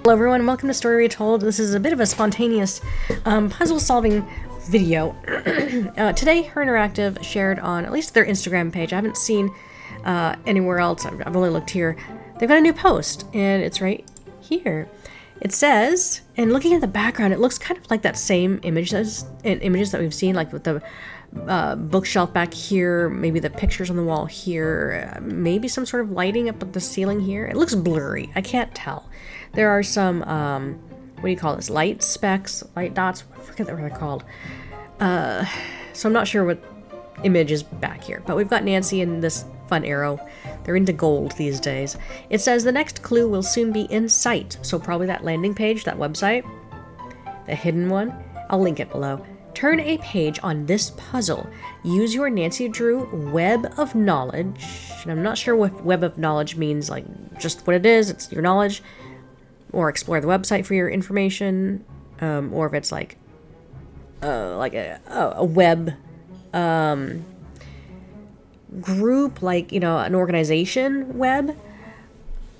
Hello everyone, welcome to Story Retold. This is a bit of a spontaneous puzzle solving video. Today, Her Interactive shared on at least their Instagram page. I haven't seen anywhere else. I've only looked here. They've got a new post, and it's right here. It says, and looking at the background, it looks kind of like that same images that we've seen, like with the bookshelf back here, maybe the pictures on the wall here, maybe some sort of lighting up at the ceiling here. It looks blurry. I can't tell. There are some, what do you call this? Light specks, light dots. I forget what they're called. So I'm not sure what image is back here, but we've got Nancy and this fun arrow. They're into gold these days. It says the next clue will soon be in sight. So probably that landing page, that website, the hidden one. I'll link it below. Turn a page on this puzzle. Use your Nancy Drew web of knowledge. And I'm not sure what web of knowledge means, like just what it is. It's your knowledge. Or explore the website for your information. Or if it's like a web group, like, you know, an organization web.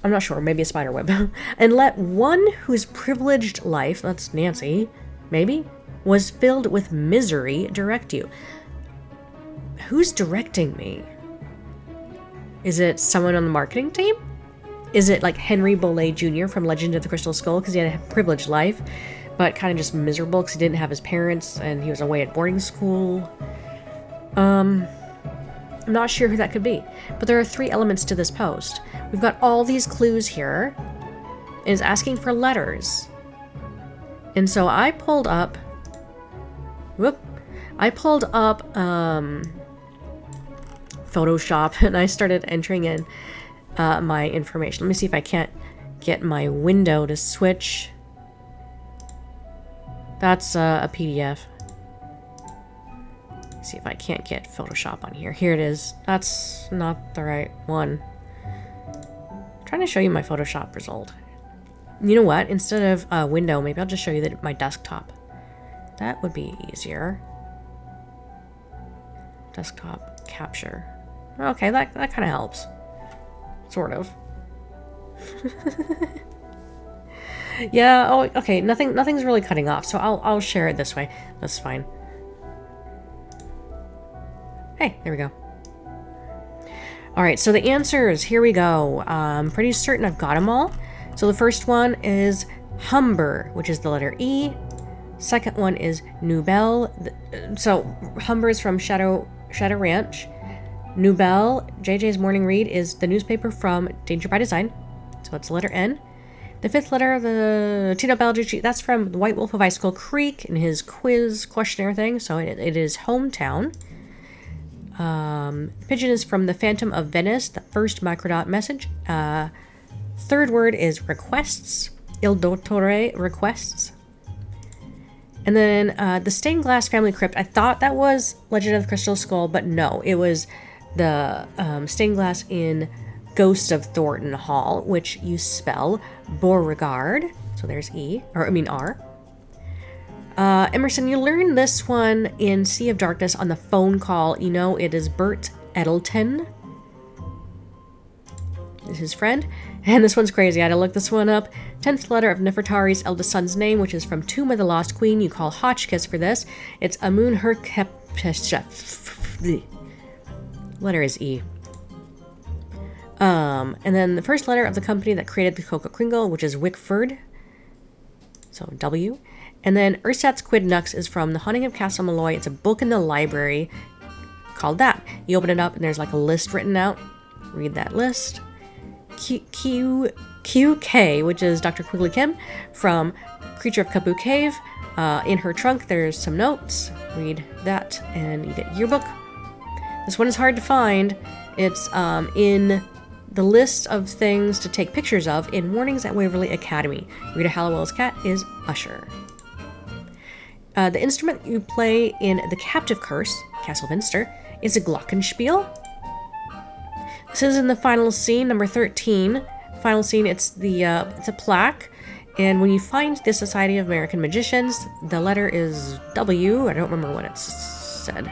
I'm not sure. Maybe a spider web. And let one whose privileged life, that's Nancy, maybe, was filled with misery direct you. Who's directing me? Is it someone on the marketing team? Is it like Henry Bollé Jr. from Legend of the Crystal Skull, because he had a privileged life, but kind of just miserable because he didn't have his parents and he was away at boarding school? I'm not sure who that could be. But there are 3 elements to this post. We've got all these clues here. It's asking for letters. And so I pulled up Photoshop and I started entering in my information. Let me see if I can't get my window to switch. That's a PDF. See if I can't get Photoshop on here. Here it is. That's not the right one. I'm trying to show you my Photoshop result. You know what? Instead of window, maybe I'll just show you my desktop. That would be easier. Desktop capture. Okay, that kind of helps. Sort of. Yeah, oh, okay, nothing's really cutting off, so I'll share it this way. That's fine. Hey, there we go. Alright, so the answers, here we go. I'm pretty certain I've got them all. So the first one is Humber, which is the letter E. Second one is Nouvelle. So Humber is from Shadow Ranch. Nouvelle, JJ's morning read, is the newspaper from Danger by Design. So it's the letter N. The 5th letter, the Tito Balducci, that's from the White Wolf of Icicle Creek in his quiz questionnaire thing. So it is hometown. Pigeon is from the Phantom of Venice, the first microdot message. 3rd word is requests. Il Dottore requests. And then the stained glass family crypt, I thought that was Legend of the Crystal Skull, but no, it was the stained glass in Ghost of Thornton Hall, which you spell Beauregard. So there's R. Emerson, you learned this one in Sea of Darkness on the phone call. You know it is Bert Eddleton. Is his friend. And this one's crazy. I had to look this one up. 10th letter of Nefertari's eldest son's name, which is from Tomb of the Lost Queen. You call Hotchkiss for this. It's Amun-Herkhep. Letter is E. And then the first letter of the company that created the Coca Kringle, which is Wickford. So W. And then Ursat's Quid Nux is from The Haunting of Castle Malloy. It's a book in the library called that. You open it up and there's like a list written out. Read that list. QK, which is Dr. Quigley Kim from Creature of Kabu Cave. In her trunk there's some notes. Read that and you get yearbook. This one is hard to find. It's in the list of things to take pictures of in Warnings at Waverly Academy. Rita Halliwell's cat is Usher. The instrument you play in The Captive Curse, Castle Vinster, is a glockenspiel. This is in the final scene, number 13. Final scene, it's a plaque, and when you find the Society of American Magicians, the letter is W. I don't remember what it said.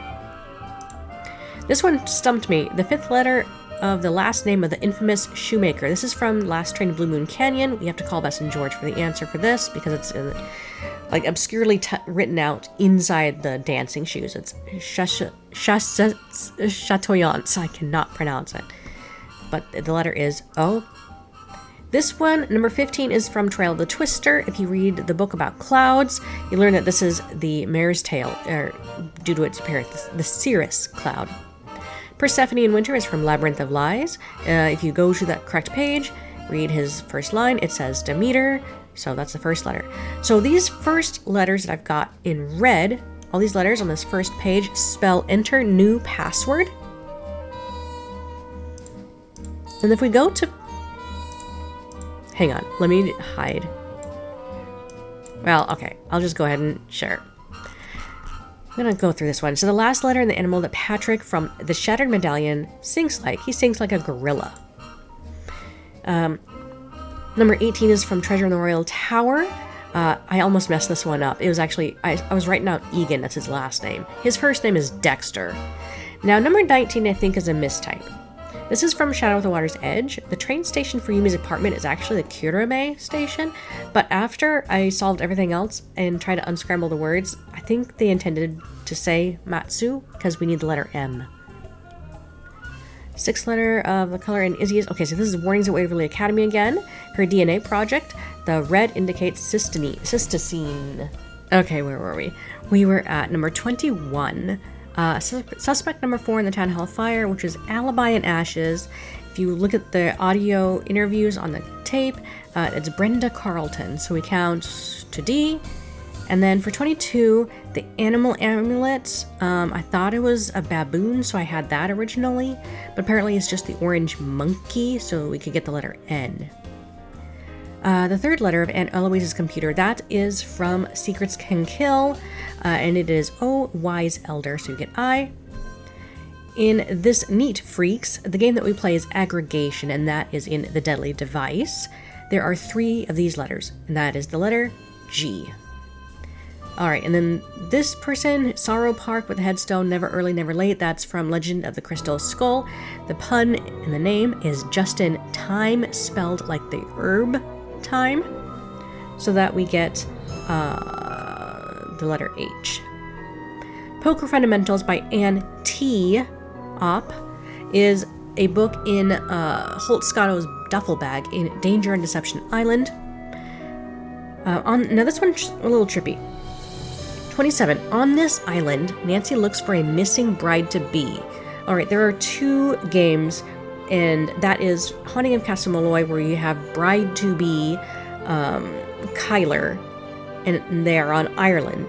This one stumped me. The 5th letter of the last name of the infamous shoemaker. This is from Last Train to Blue Moon Canyon. We have to call Bess and George for the answer for this because it's like obscurely written out inside the dancing shoes. It's Chatoyance. I cannot pronounce it. But the letter is O. This one, number 15, is from Trail of the Twister. If you read the book about clouds, you learn that this is the mare's tail, due to its appearance, the cirrus cloud. Persephone in Winter is from Labyrinth of Lies. If you go to that correct page, read his first line, it says Demeter, so that's the first letter. So these first letters that I've got in red, all these letters on this first page spell enter new password. And if we go to... Hang on, let me hide. Well, okay, I'll just go ahead and share. I'm gonna go through this one. So the last letter in the animal that Patrick from the Shattered Medallion sings like. He sings like a gorilla. Number 18 is from Treasure in the Royal Tower. I almost messed this one up. It was actually, I was writing out Egan, that's his last name. His first name is Dexter. Now, number 19, I think, is a mistype. This is from Shadow of the Water's Edge. The train station for Yumi's apartment is actually the Kurame station, but after I solved everything else and tried to unscramble the words, I think they intended to say Matsu, because we need the letter M. Sixth letter of the color in Izzy is... Okay, so this is Warnings at Waverly Academy again. Her DNA project. The red indicates cystine. Okay, where were we? We were at number 21. Suspect number 4 in the Town Hall fire, which is Alibi in Ashes. If you look at the audio interviews on the tape, it's Brenda Carlton. So we count to D. And then for 22, the animal amulet. I thought it was a baboon, so I had that originally. But apparently it's just the orange monkey, so we could get the letter N. The third letter of Aunt Eloise's computer, that is from Secrets Can Kill, and it is O, Wise Elder, so you get I. In this Neat Freaks, the game that we play is Aggregation, and that is in The Deadly Device. There are 3 of these letters, and that is the letter G. Alright, and then this person, Sorrow Park with the headstone, Never Early, Never Late, that's from Legend of the Crystal Skull. The pun in the name is Justin Time, spelled like the herb time, so that we get the letter H. Poker Fundamentals by Ann T. Opp is a book in Holt Scotto's duffel bag in Danger and Deception Island. Now this one's a little trippy. 27. On this island, Nancy looks for a missing bride-to-be. Alright, there are 2 games, and that is Haunting of Castle Malloy, where you have bride-to-be Kyler, and they are in Ireland,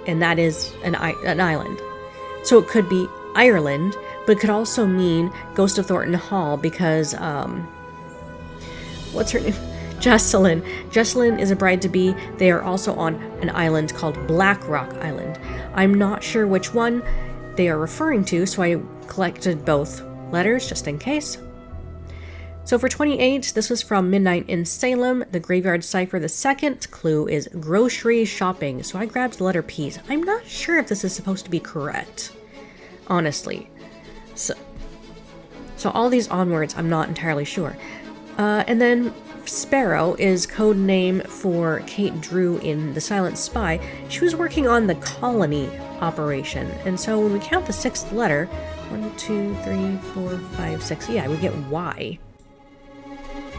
and that is an island. So it could be Ireland, but it could also mean Ghost of Thornton Hall, because, what's her name? Jocelyn. Jocelyn is a bride-to-be. They are also on an island called Black Rock Island. I'm not sure which one they are referring to, so I collected both letters just in case. So for 28, this was from Midnight in Salem, the Graveyard Cipher. The second clue is grocery shopping, so I grabbed the letter P. I'm not sure if this is supposed to be correct, honestly. So all these onwards, I'm not entirely sure. And then Sparrow is code name for Kate Drew in The Silent Spy. She was working on the colony operation, and so when we count the 6th letter, 1, 2, 3, 4, 5, 6, yeah, we get Y.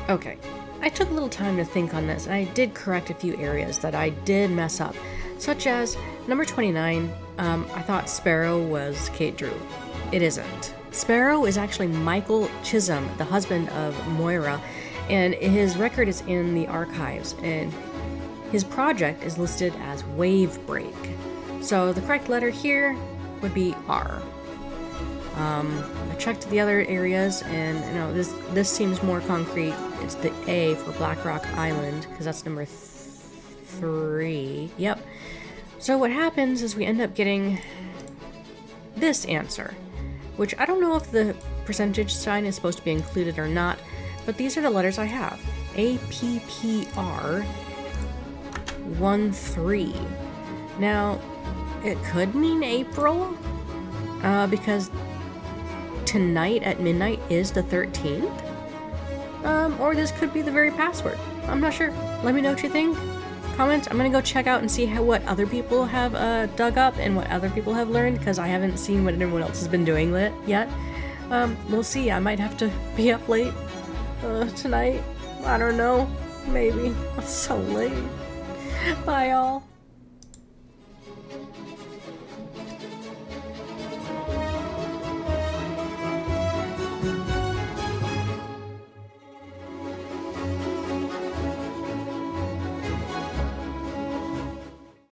Okay, I took a little time to think on this, and I did correct a few areas that I did mess up, such as number 29, I thought Sparrow was Kate Drew. It isn't. Sparrow is actually Michael Chisholm, the husband of Moira, and his record is in the archives, and his project is listed as Wave Break. So the correct letter here would be R. I checked the other areas, and you know this seems more concrete. It's the A for Black Rock Island, because that's number 3. Yep. So what happens is we end up getting this answer, which I don't know if the percentage sign is supposed to be included or not, but these are the letters I have. APPR 13. Now, it could mean April, because tonight at midnight is the 13th. Or this could be the very password. I'm not sure. Let me know what you think. Comment. I'm gonna go check out and see what other people have dug up and what other people have learned, because I haven't seen what anyone else has been doing yet. We'll see. I might have to be up late tonight. I don't know. Maybe. It's so late. Bye, y'all.